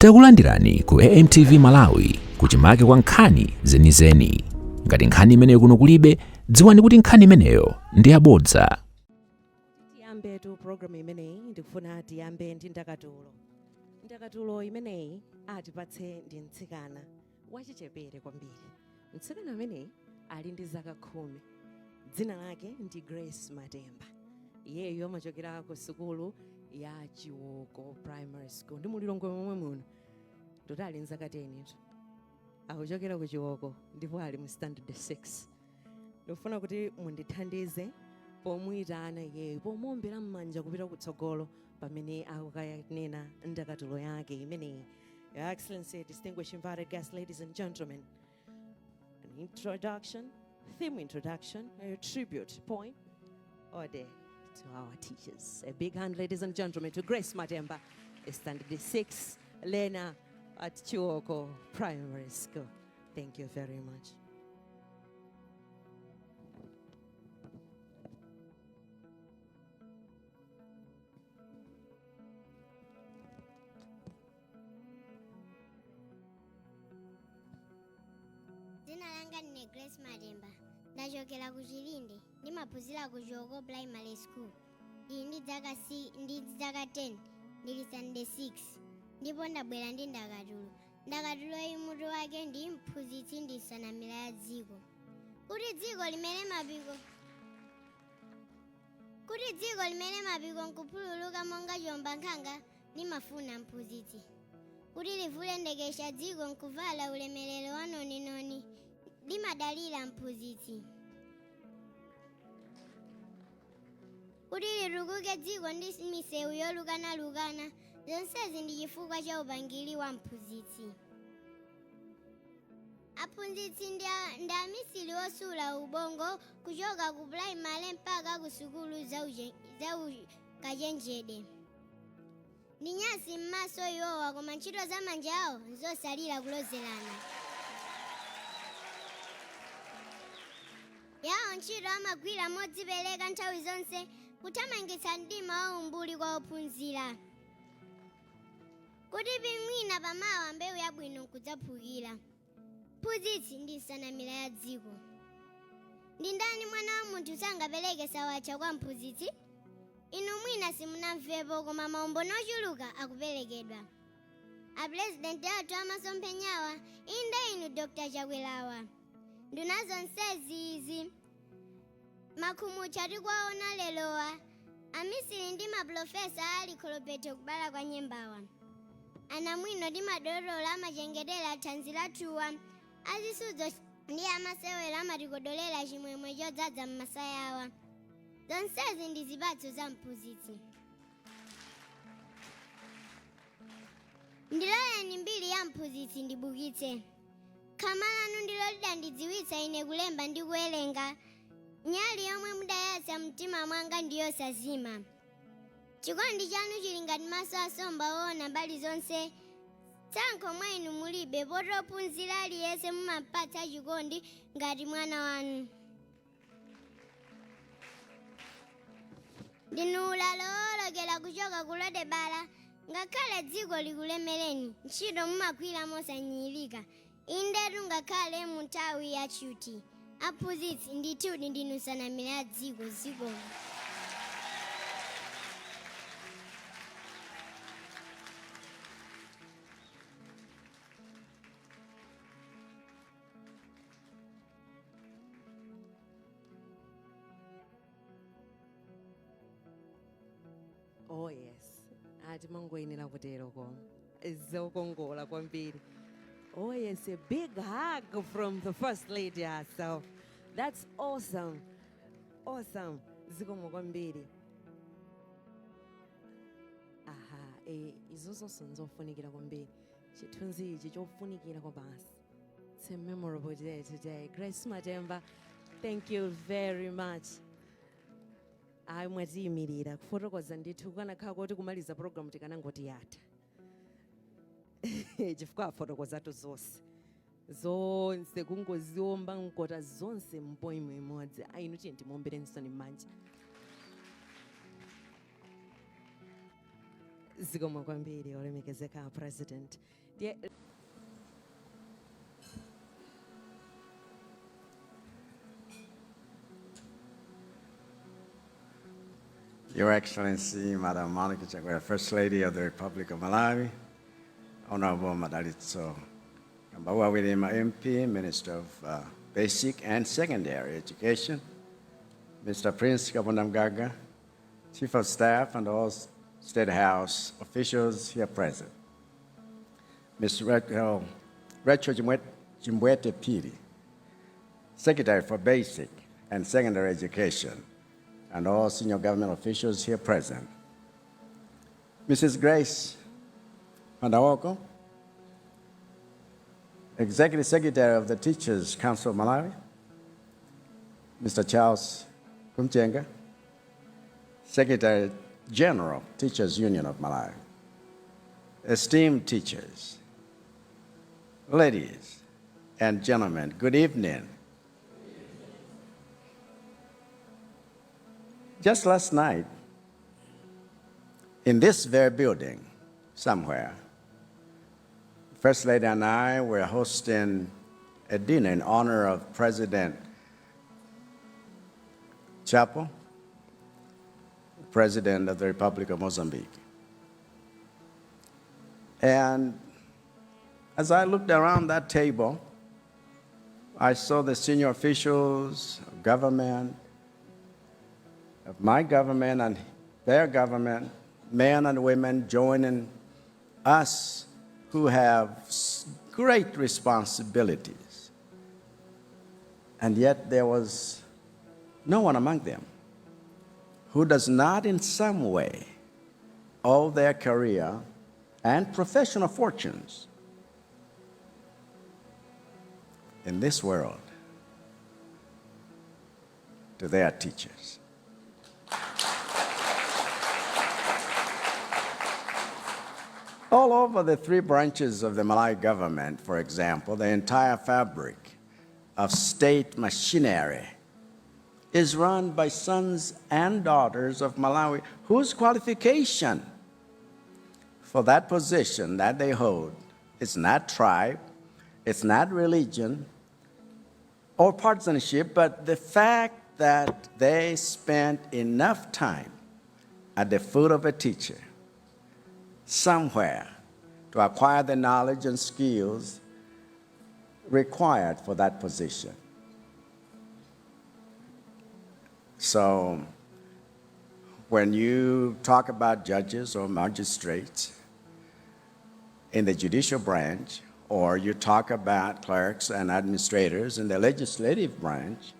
Takulandirani ku AMTV Malawi kuchimake kwa nkhani zenizeni. Ngati nkhani imeneyo kuno kulibe, dziwani kuti nkhani imeneyo ndi yabodza. Tiyambe tu program imeneyi ndikufuna tiyambe ndi Ndakatulo. Ndakatulo imeneyi atipatse ndi Mtsikana wachichepere kwambiri. Mtsikana imeneyi ali ndi zaka 10. Dzina lake ndi Grace Matemba. Iyeyo amachokera ku sukulu ya Chiwoko Primary School. Ndi mulilongwe momwe muno. Ndotali nzaka 10 tu. Akuchokera ku Chiwoko ndipo ali mu standard 6. Ndofuna kuti mundithandize pomuyitana iyeyo pomombera mmanja kupita kutsogolo pamene akukayanena Ndakatulo yake imeneyi. Your Excellency, distinguished invited guests, ladies and gentlemen. An introduction, theme introduction, a tribute point order to our teachers. A big hand, ladies and gentlemen, to Grace Matemba, standard 6, Lena at Chiwoko Primary School. Thank you very much. Dzina langa ndine Grace Matemba. Ndachokera ku Chilinde, ndimaphunzira ku Chiwoko Primary School. Ndi dzaka 10, ndili standard 6. Ndipo ndabwera ndi Ndakatulo. Ndakatulo mutu wake ndi mphunzitsi ndi nsanamira ya dziko. Kuti dziko limene mapiko nkupululuka monga chomba nkhanga, ndimafuna mphunzitsi. Kuti livule ndekesha dziko nkuvala ulemerero wa noninoni, ndimadalira mphunzitsi. Kuti litukuke dziko ndi misewu yolukanalukana, zonsezi ndi chifukwa cha upangiri wa mphunzitsi. Aphunzitsi ndi amisiri osula ubongo kuchoka ku primary mpaka ku sukulu za kachenjede. Ndi nyasi m'maso iwowa koma ntchito za manja awo nzosalira kulozerana. Yawo ntchito amagwira modzipereka nthawi zonse kuthamangitsa mdima wa umbuli kwa ophunzira. Kuti pamwina pamawa mbewu yabwino nkudzaphukira. Mphunzitsi ndi nsanamira ya dziko. Ndi ndani mwana wa munthu sangapereke sawacha kwa mphunzitsi? Inu mwina simunamvepo koma maumboni ochuluka akuperekedwa. Apresidenti athu amasomphenyawa inde inu Dr. Chakwerawa. Nduna zonsezi izi makhumucha tikwaona lerowa, amisiri ndi maprofesa ali kholopeto kubala kwa nyembawa. Anamwino ndi madolola amachengetera thanzi lathuwa, azisudzo ndi amasewera amatikodolera chimwemwe chodzaza m'masayawa. Zonsezi ndi zipatso za mphunzitsi. Ndiloleni mbiri ya mphunzitsi ndibukitse. Khama lanu ndilo lidandidziwitsa ine kulemba ndi kuwerenga. Nyali yomwe mudayatsa mtima mwanga ndiyosazima. Chikondi chanu chili ngati maso asomba woona mbali zonse. Tsankho mwa inu mulibe potophunzira aliyense mumapatsa chikondi ngati mwana wanu. Ndinu ulalo owolokera kuchoka ku Lodebala, ngakhale dziko likulemereni, ntchito mumagwira mosanyiyirika. Indetu ngakhale mu nthawi ya chuti. Aphunzitsi ndithu ndinu nsanamira ya dziko ziko. Oh yes, ati mangoyenera kutero koma zokongola kwambiri. Oh yes, a big hug from the First Lady herself. That's awesome. Awesome. Zikomo kwambiri. Aha, izozo sonzofunikira kwambiri. Chithunzi ichi chofunikira kwa basi. It's a memorable day today. Grace Matemba, thank you very much. Mwaziyimirira kufotokoza ndithu kanakhala kuti kumaliza program tikanangoti yatha. Chifukwa afotokozatu zonse kungoziomba nkota zonse mpoimo imodzi. Inu tiye ndimombere nsoni m'manja. Zikomo kwambiri olemekezeka President. Your Excellency, Madam Monica Chakwera, First Lady of the Republic of Malawi, Honorable Madalitso Kambawa Wilima MP, Minister of Basic and Secondary Education, Mr. Prince Kabundamgaga, Chief of Staff, and all State House officials here present. Ms. Rachel Jimbwete Piri, Secretary for Basic and Secondary Education, and all senior government officials here present. Mrs. Grace Mandawoko, Executive Secretary of the Teachers Council of Malawi, Mr. Charles Kumchenga, Secretary General, Teachers Union of Malawi, esteemed teachers, ladies and gentlemen, good evening. Just last night, in this very building, somewhere, First Lady and I were hosting a dinner in honor of President Chapo, President of the Republic of Mozambique. And as I looked around that table, I saw the senior officials of government, of my government and their government, men and women joining us who have great responsibilities. And yet there was no one among them who does not in some way owe their career and professional fortunes in this world to their teachers. All over the three branches of the Malawi government, for example, the entire fabric of state machinery is run by sons and daughters of Malawi whose qualification for that position that they hold is not tribe, it's not religion or partisanship, but the fact that they spent enough time at the foot of a teacher somewhere to acquire the knowledge and skills required for that position. So when you talk about judges or magistrates in the judicial branch, or you talk about clerks and administrators in the legislative branch,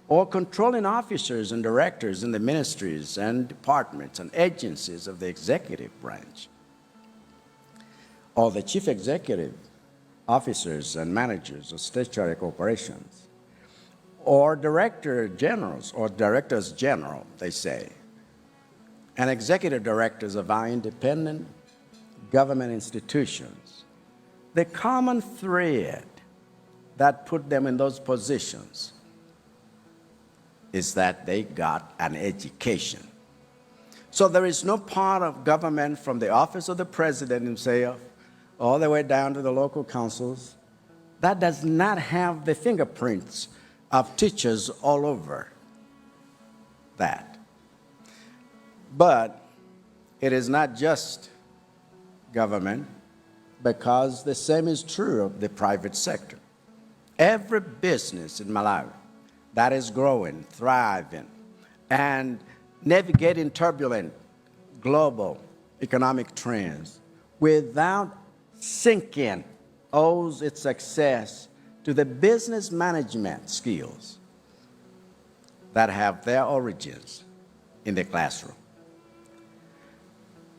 or controlling officers and directors in the ministries and departments and agencies of the executive branch, or the chief executive officers and managers of statutory corporations, or director generals, or directors general, they say, and executive directors of our independent government institutions, the common thread that put them in those positions is that they got an education. So there is no part of government from the office of the president himself all the way down to the local councils that does not have the fingerprints of teachers all over that. But it is not just government, because the same is true of the private sector. Every business in Malawi that is growing, thriving, and navigating turbulent global economic trends without sinking owes its success to the business management skills that have their origins in the classroom.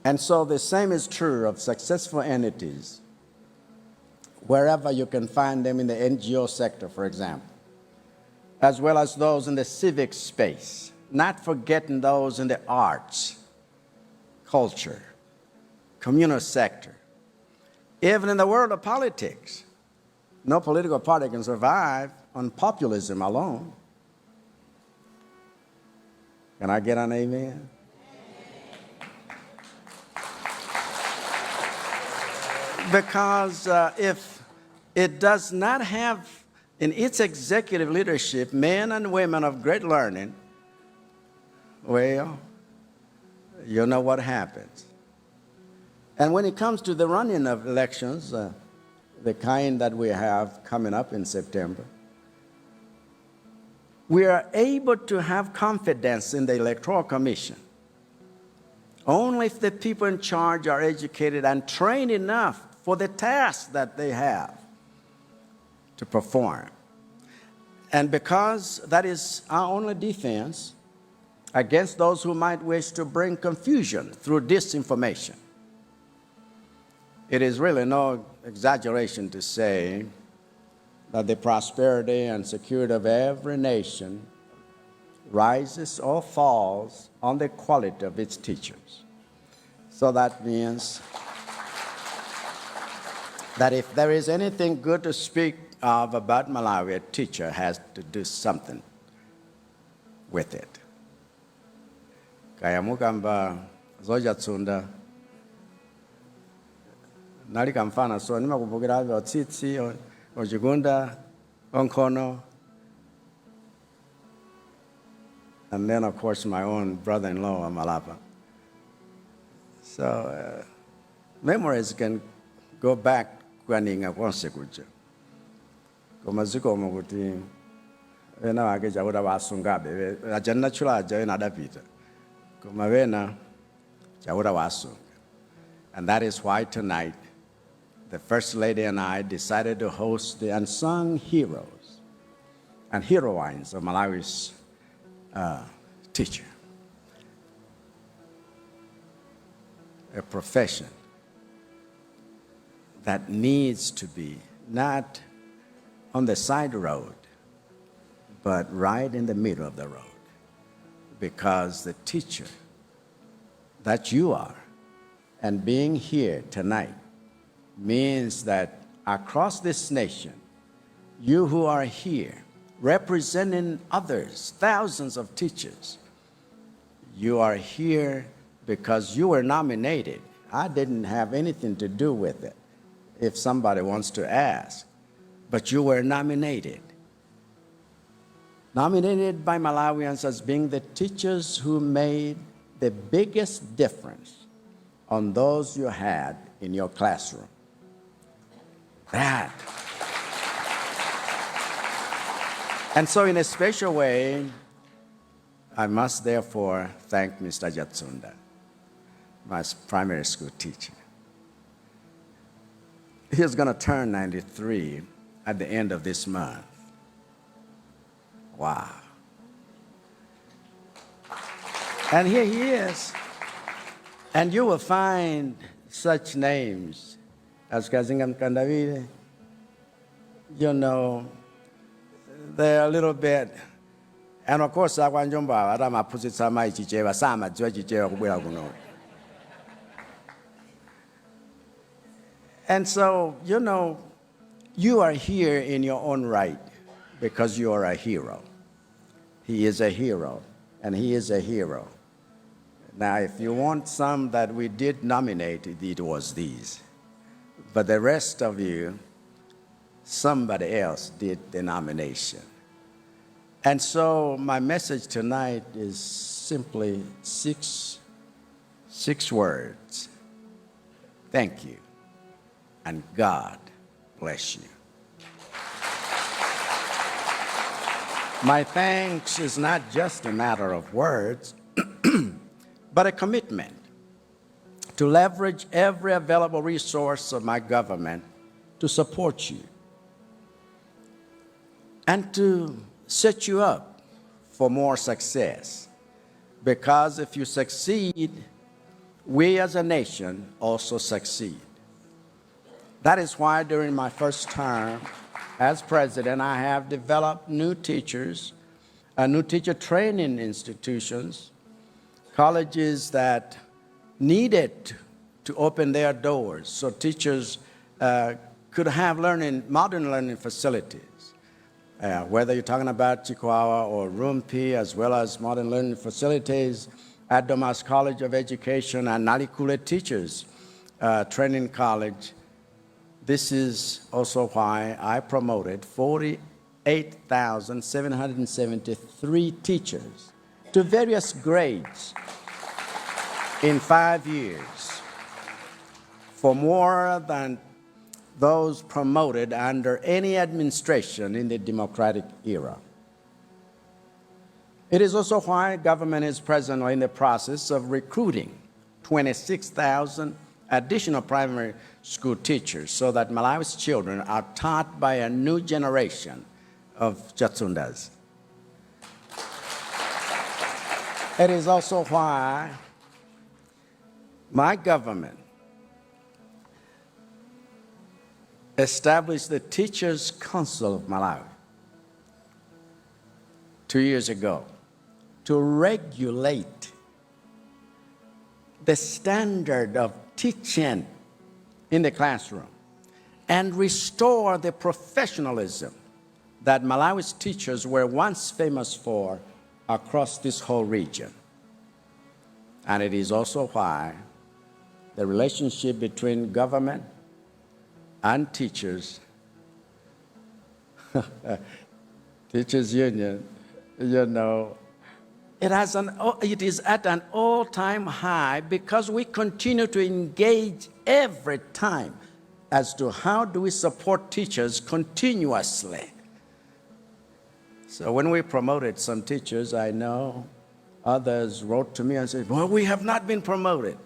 And so the same is true of successful entities, wherever you can find them in the NGO sector, for example, as well as those in the civic space, not forgetting those in the arts, culture, communal sector, even in the world of politics. No political party can survive on populism alone. Can I get an amen? Because if it does not have in its executive leadership men and women of great learning, well, you know what happens. And when it comes to the running of elections, the kind that we have coming up in September, we are able to have confidence in the Electoral Commission only if the people in charge are educated and trained enough for the task that they have to perform. And because that is our only defense against those who might wish to bring confusion through disinformation, it is really no exaggeration to say that the prosperity and security of every nation rises or falls on the quality of its teachers. So that means that if there is anything good to speak of about Malawi, a teacher has to do something with it. Kaya mukamba zoja tsunda nali kamfana so nimakumbukira otsitsi ojigunda onkono, and then of course my own brother-in-law Malapa. So memories can go back kwaninga konsekuja komaziko mokuti ena wake jawura wasungabe ajanna chula jawena dapita komavena jawura wasunga. And that is why tonight the First Lady and I decided to host the unsung heroes and heroines of Malawi's teacher, a profession that needs to be not on the side road, but right in the middle of the road. Because the teacher that you are and being here tonight means that across this nation, you who are here representing others, thousands of teachers, you are here because you were nominated. I didn't have anything to do with it, if somebody wants to ask, but you were nominated. Nominated by Malawians as being the teachers who made the biggest difference on those you had in your classroom. That. And so in a special way, I must therefore thank Mr. Jatsunda, my primary school teacher. He's going to turn 93 at the end of this month. Wow. And here he is. And you will find such names as Kazingam Kandavide. You know, they're a little bit, and of course, Akwanjomba, Rama Pusitsama Ichicheva, Sama, Jojicheva, Kuno. And so, you know, you are here in your own right because you are a hero. He is a hero, and he is a hero. Now, if you want some that we did nominate, it was these. But the rest of you, somebody else did the nomination. And so my message tonight is simply six words. Thank you, and God bless you. My thanks is not just a matter of words, but a commitment to leverage every available resource of my government to support you and to set you up for more success. Because if you succeed, we as a nation also succeed. That is why during my first term as president, I have developed new teachers, new teacher training institutions, colleges that needed to open their doors so teachers could have modern learning facilities. Whether you're talking about Chikwawa or Rumpi, as well as modern learning facilities at Domas College of Education and Nalikule Teachers Training College, This is also why I promoted 48,773 teachers to various grades in 5 years, for more than those promoted under any administration in the democratic era. It is also why government is presently in the process of recruiting 26,000 additional primary school teachers so that Malawi's children are taught by a new generation of Chatsundas. It is also why my government established the Teachers Council of Malawi 2 years ago to regulate the standard of teaching in the classroom and restore the professionalism that Malawi's teachers were once famous for across this whole region. And it is also why the relationship between government and teachers, teachers union, you know, it is at an all-time high because we continue to engage every time as to how do we support teachers continuously. So when we promoted some teachers, I know others wrote to me and said, well, we have not been promoted.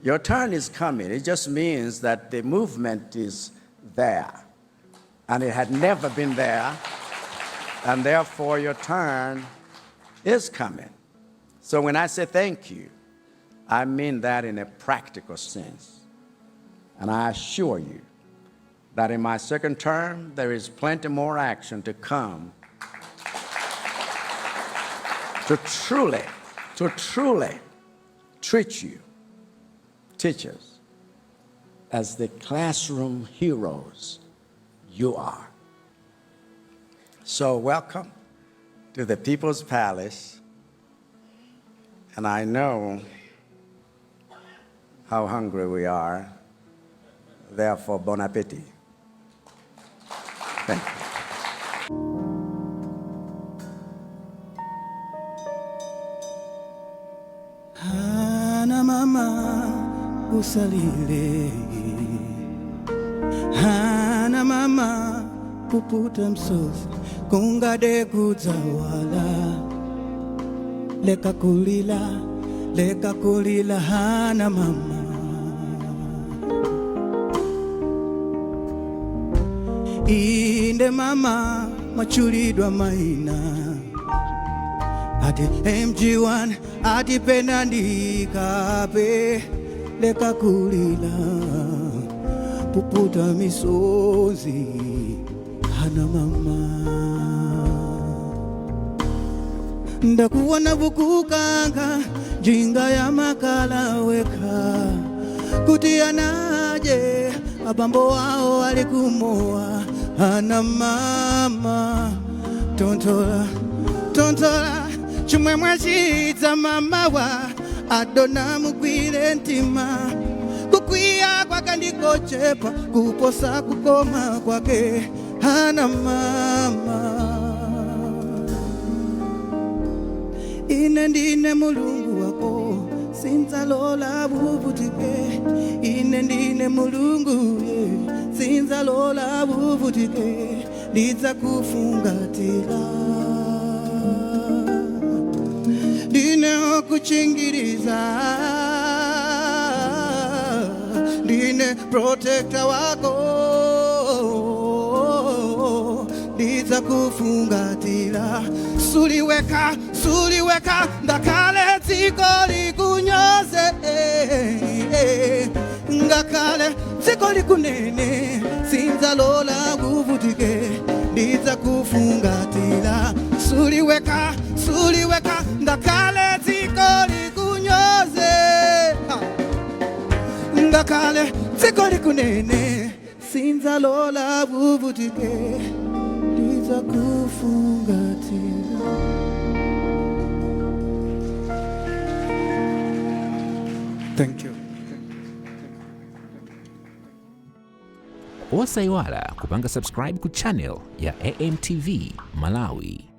Your turn is coming. It just means that the movement is there, and it had never been there, and therefore your turn is coming. So when I say thank you, I mean that in a practical sense. And I assure you that in my second term, there is plenty more action to come to truly treat you, teachers, as the classroom heroes you are. So welcome to the People's Palace, and I know how hungry we are, therefore bon appetit. Thank you. Hana mama usalile, hana mama kuputa msozi kungade kudzawala, leka kulila hana mama. Inde mama machulidwa maina, ati MG1 ati penandikape, leka kulila puputa misozi hana mama. Ndakuona bukukanga jinga ya makala weka kuti anaje abambo wao walikumoa hana mama. Tontola chumwe chidza mama wa adona mugwire ntima, kukwiya kwakandikochepa kuposa kukoma kwake hana mama. Ine ndine mulungu wako sinzalola buvutike, ine ndine mulungu sinzalola buvutike, ndiza kufungatila ndine okuchingiriza, ndine protector wako, ndiza kufungatila. Suliweka ngakale dziko likunyoze, ngakale dziko likunene sinzalola kuvutike, ndiza kufungatila. Suliweka ngakale dziko likunyoze, ngakale dziko likunene sinzalola kuvutike, ndiza kufungatila. Thank you. osayiwala kupanga subscribe ku channel ya AMTV Malawi.